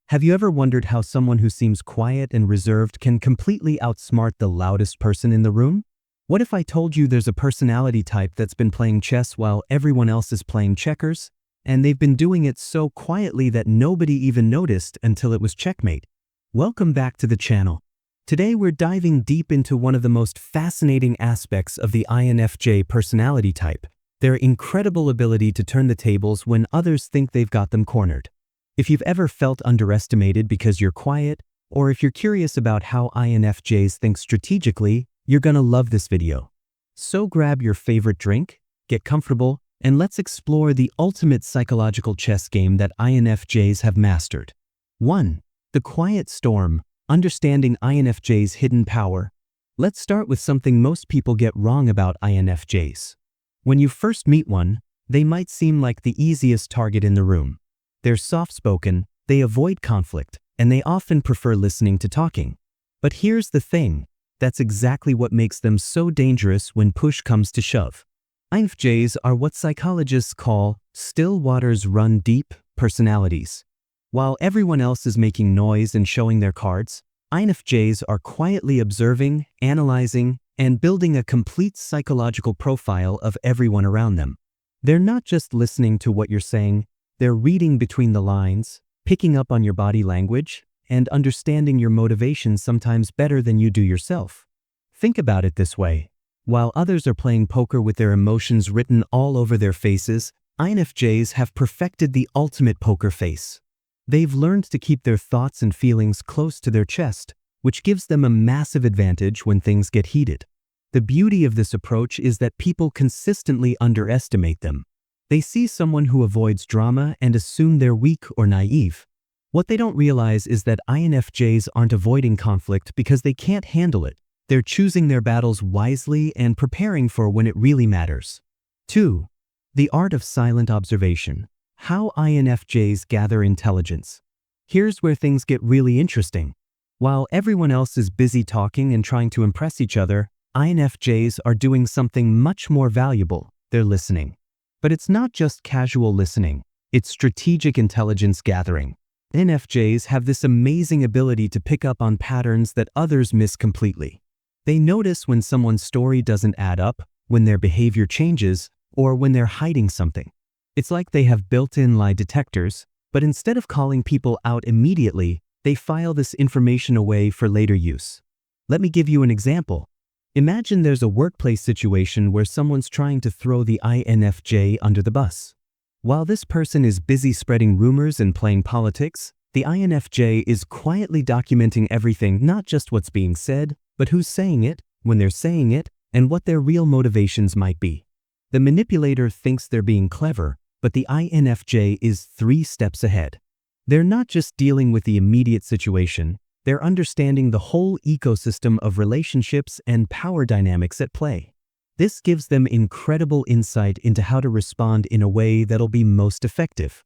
Have you ever wondered how someone who seems quiet and reserved can completely outsmart the loudest person in the room? What if I told you there's a personality type that's been playing chess while everyone else is playing checkers, and they've been doing it so quietly that nobody even noticed until it was checkmate? Welcome back to the channel. Today we're diving deep into one of the most fascinating aspects of the INFJ personality type, their incredible ability to turn the tables when others think they've got them cornered. If you've ever felt underestimated because you're quiet, or if you're curious about how INFJs think strategically, you're gonna love this video. So grab your favorite drink, get comfortable, and let's explore the ultimate psychological chess game that INFJs have mastered. 1. The quiet storm, understanding INFJs' hidden power. Let's start with something most people get wrong about INFJs. When you first meet one, they might seem like the easiest target in the room. They're soft-spoken, they avoid conflict, and they often prefer listening to talking. But here's the thing, that's exactly what makes them so dangerous when push comes to shove. INFJs are what psychologists call still waters run deep personalities. While everyone else is making noise and showing their cards, INFJs are quietly observing, analyzing, and building a complete psychological profile of everyone around them. They're not just listening to what you're saying, they're reading between the lines, picking up on your body language, and understanding your motivations sometimes better than you do yourself. Think about it this way. While others are playing poker with their emotions written all over their faces, INFJs have perfected the ultimate poker face. They've learned to keep their thoughts and feelings close to their chest, which gives them a massive advantage when things get heated. The beauty of this approach is that people consistently underestimate them. They see someone who avoids drama and assume they're weak or naive. What they don't realize is that INFJs aren't avoiding conflict because they can't handle it. They're choosing their battles wisely and preparing for when it really matters. 2. The art of silent observation. How INFJs gather intelligence. Here's where things get really interesting. While everyone else is busy talking and trying to impress each other, INFJs are doing something much more valuable. They're listening. But it's not just casual listening, it's strategic intelligence gathering. INFJs have this amazing ability to pick up on patterns that others miss completely. They notice when someone's story doesn't add up, when their behavior changes, or when they're hiding something. It's like they have built-in lie detectors, but instead of calling people out immediately, they file this information away for later use. Let me give you an example. Imagine there's a workplace situation where someone's trying to throw the INFJ under the bus. While this person is busy spreading rumors and playing politics, the INFJ is quietly documenting everything, not just what's being said, but who's saying it, when they're saying it, and what their real motivations might be. The manipulator thinks they're being clever, but the INFJ is 3 steps ahead. They're not just dealing with the immediate situation, they're understanding the whole ecosystem of relationships and power dynamics at play. This gives them incredible insight into how to respond in a way that'll be most effective.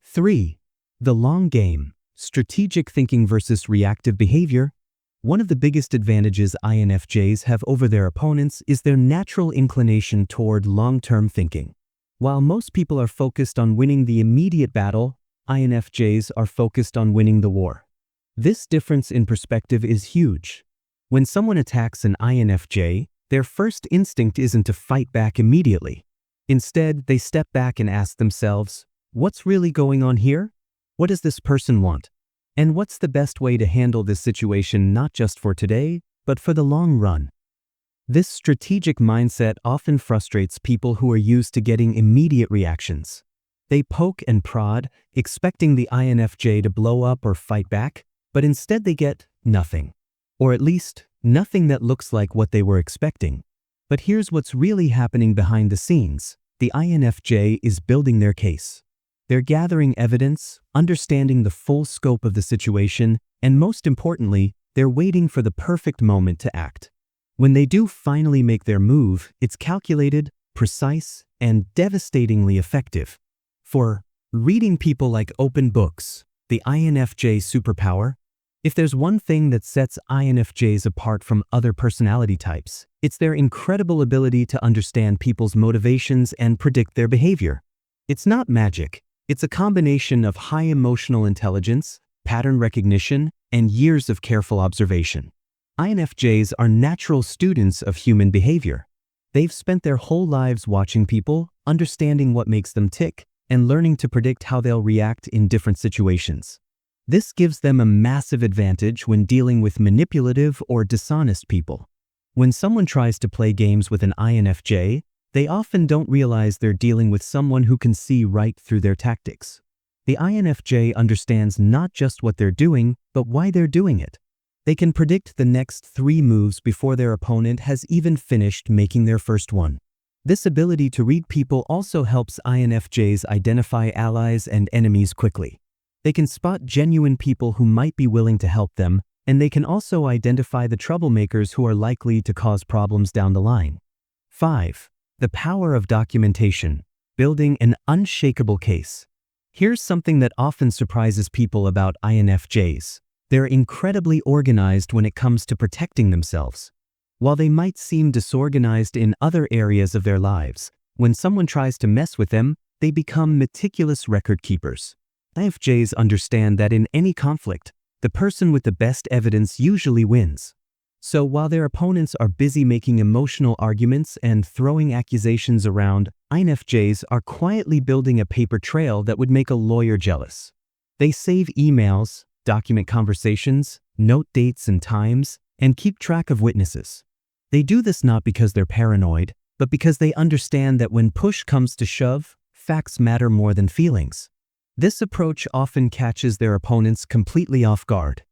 3. The long game. Strategic thinking versus reactive behavior. One of the biggest advantages INFJs have over their opponents is their natural inclination toward long-term thinking. While most people are focused on winning the immediate battle, INFJs are focused on winning the war. This difference in perspective is huge. When someone attacks an INFJ, their first instinct isn't to fight back immediately. Instead, they step back and ask themselves, what's really going on here? What does this person want? And what's the best way to handle this situation not just for today, but for the long run? This strategic mindset often frustrates people who are used to getting immediate reactions. They poke and prod, expecting the INFJ to blow up or fight back, but instead they get nothing. Or at least, nothing that looks like what they were expecting. But here's what's really happening behind the scenes. The INFJ is building their case. They're gathering evidence, understanding the full scope of the situation, and most importantly, they're waiting for the perfect moment to act. When they do finally make their move, it's calculated, precise, and devastatingly effective. For reading people like open books, the INFJ superpower. If there's one thing that sets INFJs apart from other personality types, it's their incredible ability to understand people's motivations and predict their behavior. It's not magic. It's a combination of high emotional intelligence, pattern recognition, and years of careful observation. INFJs are natural students of human behavior. They've spent their whole lives watching people, understanding what makes them tick, and learning to predict how they'll react in different situations. This gives them a massive advantage when dealing with manipulative or dishonest people. When someone tries to play games with an INFJ, they often don't realize they're dealing with someone who can see right through their tactics. The INFJ understands not just what they're doing, but why they're doing it. They can predict the next 3 moves before their opponent has even finished making their first one. This ability to read people also helps INFJs identify allies and enemies quickly. They can spot genuine people who might be willing to help them, and they can also identify the troublemakers who are likely to cause problems down the line. 5. The power of documentation, building an unshakable case. Here's something that often surprises people about INFJs. They're incredibly organized when it comes to protecting themselves. While they might seem disorganized in other areas of their lives, when someone tries to mess with them, they become meticulous record keepers. INFJs understand that in any conflict, the person with the best evidence usually wins. So while their opponents are busy making emotional arguments and throwing accusations around, INFJs are quietly building a paper trail that would make a lawyer jealous. They save emails, document conversations, note dates and times, and keep track of witnesses. They do this not because they're paranoid, but because they understand that when push comes to shove, facts matter more than feelings. This approach often catches their opponents completely off guard.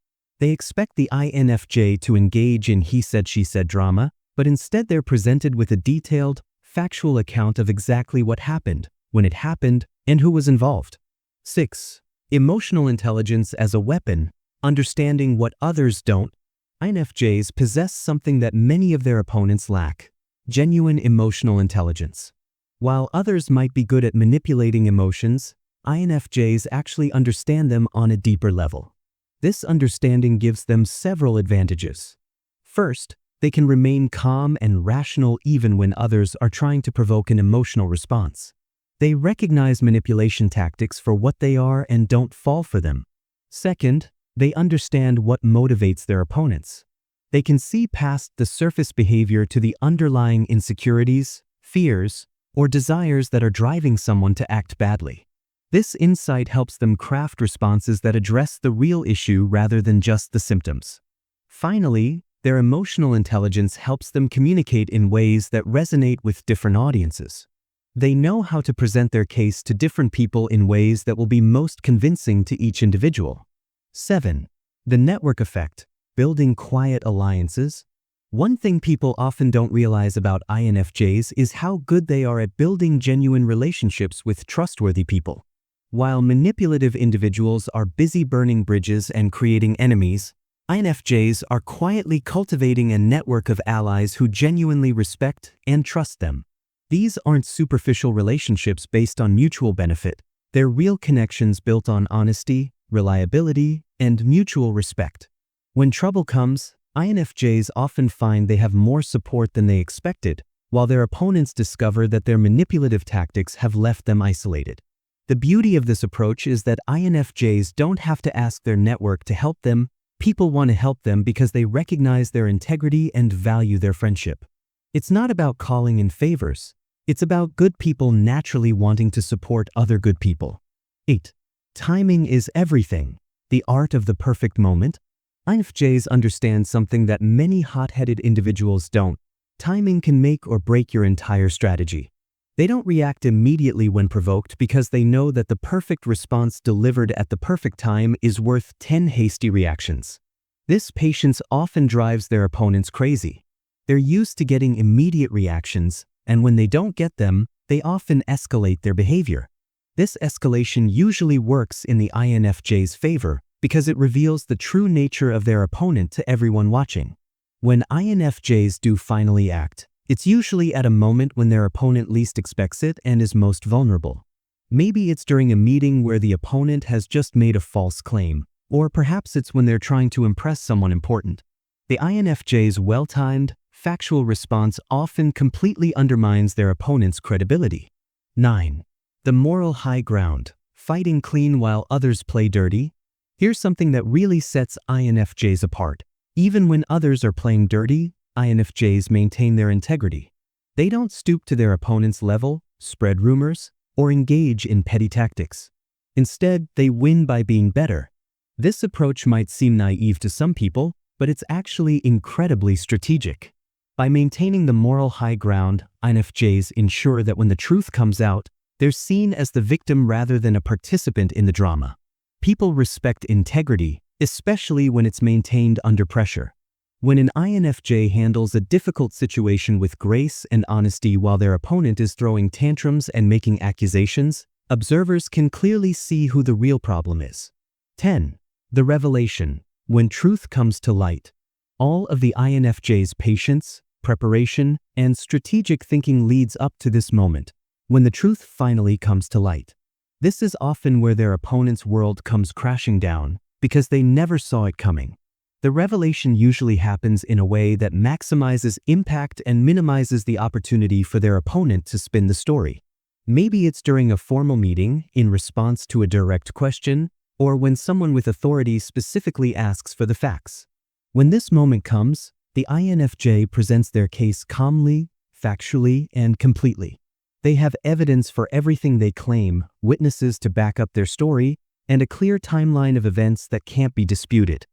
They expect the INFJ to engage in he said she said drama, but instead they're presented with a detailed, factual account of exactly what happened, when it happened, and who was involved. 6. Emotional intelligence as a weapon, understanding what others don't. INFJs possess something that many of their opponents lack: genuine emotional intelligence. While others might be good at manipulating emotions, INFJs actually understand them on a deeper level. This understanding gives them several advantages. First, they can remain calm and rational even when others are trying to provoke an emotional response. They recognize manipulation tactics for what they are and don't fall for them. Second, they understand what motivates their opponents. They can see past the surface behavior to the underlying insecurities, fears, or desires that are driving someone to act badly. This insight helps them craft responses that address the real issue rather than just the symptoms. Finally, their emotional intelligence helps them communicate in ways that resonate with different audiences. They know how to present their case to different people in ways that will be most convincing to each individual. 7. The network effect, building quiet alliances. One thing people often don't realize about INFJs is how good they are at building genuine relationships with trustworthy people. While manipulative individuals are busy burning bridges and creating enemies, INFJs are quietly cultivating a network of allies who genuinely respect and trust them. These aren't superficial relationships based on mutual benefit. They're real connections built on honesty, reliability, and mutual respect. When trouble comes, INFJs often find they have more support than they expected, while their opponents discover that their manipulative tactics have left them isolated. The beauty of this approach is that INFJs don't have to ask their network to help them. People want to help them because they recognize their integrity and value their friendship. It's not about calling in favors. It's about good people naturally wanting to support other good people. 8. Timing is everything. The art of the perfect moment. INFJs understand something that many hot-headed individuals don't. Timing can make or break your entire strategy. They don't react immediately when provoked because they know that the perfect response delivered at the perfect time is worth 10 hasty reactions. This patience often drives their opponents crazy. They're used to getting immediate reactions, and when they don't get them, they often escalate their behavior. This escalation usually works in the INFJ's favor because it reveals the true nature of their opponent to everyone watching. When INFJs do finally act, it's usually at a moment when their opponent least expects it and is most vulnerable. Maybe it's during a meeting where the opponent has just made a false claim, or perhaps it's when they're trying to impress someone important. The INFJ's well-timed, factual response often completely undermines their opponent's credibility. 9. The moral high ground, fighting clean while others play dirty. Here's something that really sets INFJs apart. Even when others are playing dirty, INFJs maintain their integrity. They don't stoop to their opponent's level, spread rumors, or engage in petty tactics. Instead, they win by being better. This approach might seem naive to some people, but it's actually incredibly strategic. By maintaining the moral high ground, INFJs ensure that when the truth comes out, they're seen as the victim rather than a participant in the drama. People respect integrity, especially when it's maintained under pressure. When an INFJ handles a difficult situation with grace and honesty while their opponent is throwing tantrums and making accusations, observers can clearly see who the real problem is. 10. The revelation. When truth comes to light. All of the INFJ's patience, preparation, and strategic thinking leads up to this moment, when the truth finally comes to light. This is often where their opponent's world comes crashing down, because they never saw it coming. The revelation usually happens in a way that maximizes impact and minimizes the opportunity for their opponent to spin the story. Maybe it's during a formal meeting, in response to a direct question, or when someone with authority specifically asks for the facts. When this moment comes, the INFJ presents their case calmly, factually, and completely. They have evidence for everything they claim, witnesses to back up their story, and a clear timeline of events that can't be disputed.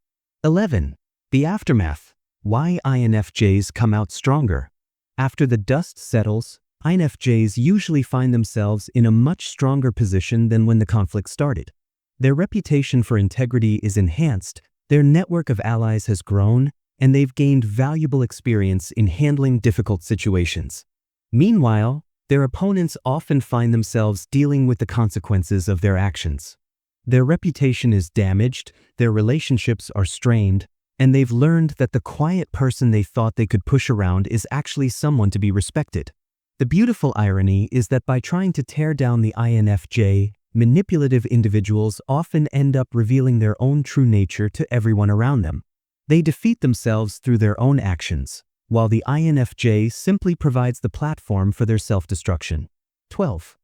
11. The aftermath. Why INFJs come out stronger. After the dust settles, INFJs usually find themselves in a much stronger position than when the conflict started. Their reputation for integrity is enhanced, their network of allies has grown, and they've gained valuable experience in handling difficult situations. Meanwhile, their opponents often find themselves dealing with the consequences of their actions. Their reputation is damaged, their relationships are strained, and they've learned that the quiet person they thought they could push around is actually someone to be respected. The beautiful irony is that by trying to tear down the INFJ, manipulative individuals often end up revealing their own true nature to everyone around them. They defeat themselves through their own actions, while the INFJ simply provides the platform for their self-destruction. 12.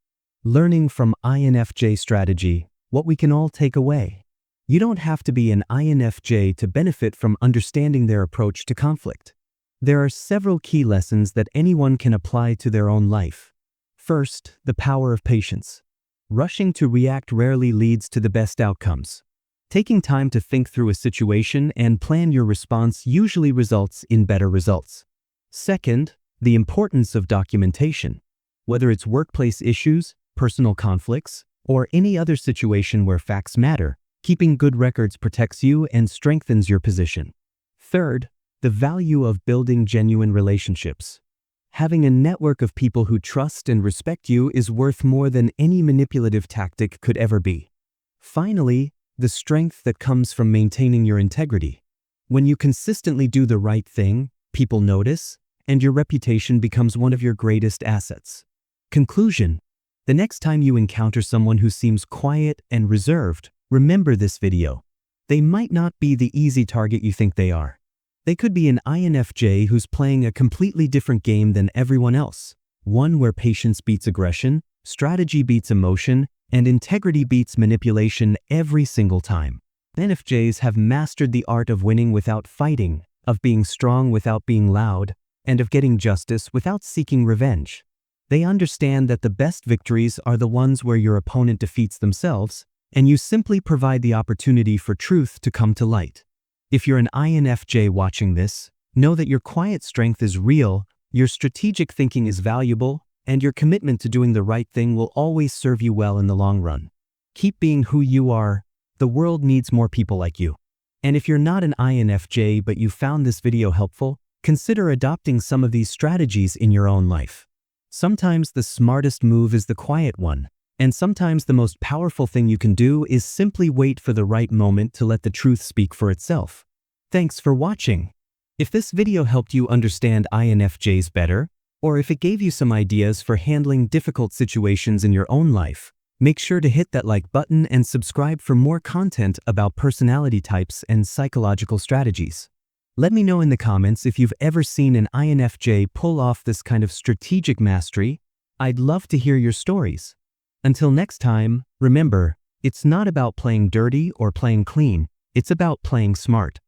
Learning from INFJ strategy. What we can all take away. You don't have to be an INFJ to benefit from understanding their approach to conflict. There are several key lessons that anyone can apply to their own life. First, the power of patience. Rushing to react rarely leads to the best outcomes. Taking time to think through a situation and plan your response usually results in better results. Second, the importance of documentation. Whether it's workplace issues, personal conflicts, or any other situation where facts matter, keeping good records protects you and strengthens your position. Third, the value of building genuine relationships. Having a network of people who trust and respect you is worth more than any manipulative tactic could ever be. Finally, the strength that comes from maintaining your integrity. When you consistently do the right thing, people notice, and your reputation becomes one of your greatest assets. Conclusion. The next time you encounter someone who seems quiet and reserved, remember this video. They might not be the easy target you think they are. They could be an INFJ who's playing a completely different game than everyone else, one where patience beats aggression, strategy beats emotion, and integrity beats manipulation every single time. INFJs have mastered the art of winning without fighting, of being strong without being loud, and of getting justice without seeking revenge. They understand that the best victories are the ones where your opponent defeats themselves, and you simply provide the opportunity for truth to come to light. If you're an INFJ watching this, know that your quiet strength is real, your strategic thinking is valuable, and your commitment to doing the right thing will always serve you well in the long run. Keep being who you are. The world needs more people like you. And if you're not an INFJ but you found this video helpful, consider adopting some of these strategies in your own life. Sometimes the smartest move is the quiet one, and sometimes the most powerful thing you can do is simply wait for the right moment to let the truth speak for itself. Thanks for watching. If this video helped you understand INFJs better, or if it gave you some ideas for handling difficult situations in your own life, make sure to hit that like button and subscribe for more content about personality types and psychological strategies. Let me know in the comments if you've ever seen an INFJ pull off this kind of strategic mastery. I'd love to hear your stories. Until next time, remember, It's not about playing dirty or playing clean, it's about playing smart.